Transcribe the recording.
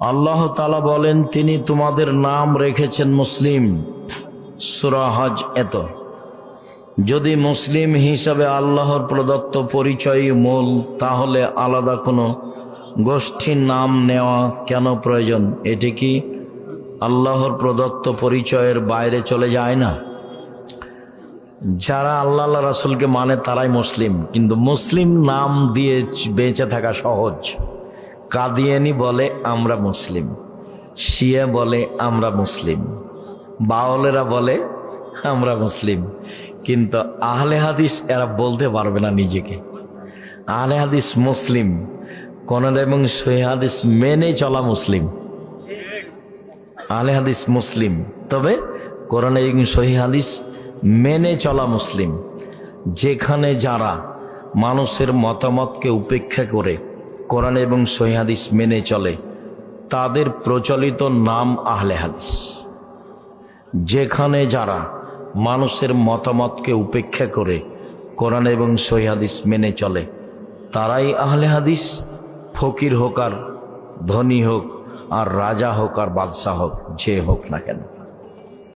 আল্লাহ তাআলা বলেন তিনি তোমাদের নাম রেখেছেন মুসলিম। সূরা হজ এত। যদি মুসলিম হিসাবে আল্লাহর প্রদত্ত পরিচয় মূল, তাহলে আলাদা কোনো গোষ্ঠীর নাম নেওয়া কেন প্রয়োজন? এটি কি আল্লাহর প্রদত্ত পরিচয়ের বাইরে চলে যায় না? যারা আল্লাহ রাসূলকে মানে তারাই মুসলিম, কিন্তু মুসলিম নাম দিয়ে বেঁচে থাকা সহজ। কাদিয়ানি বলে আমরা মুসলিম, শিয়া বলে আমরা মুসলিম, বাউলেরা বলে আমরা মুসলিম, কিন্তু আহলে হাদিস এরা বলতে পারবে না নিজেকে। আহলে হাদিস মুসলিম, কোরআন এবং সহিহ হাদিস মেনে চলা মুসলিম। আহলে হাদিস মুসলিম, তবে কোরআন এবং সহিহ হাদিস মেনে চলা মুসলিম। যেখানে যারা মানুষের মতামতকে উপেক্ষা করে কোরআন এবং সহিহ হাদিস মেনে চলে, তাদের প্রচলিত নাম আহলে হাদিস। যেখানে যারা মানুষের মতামতকে উপেক্ষা করে কোরআন এবং সহিহ হাদিস মেনে চলে, তারাই আহলে হাদিস। ফকির হোক আর ধনী হোক, আর রাজা হোক আর বাদশাহ হোক, যে হোক না কেন।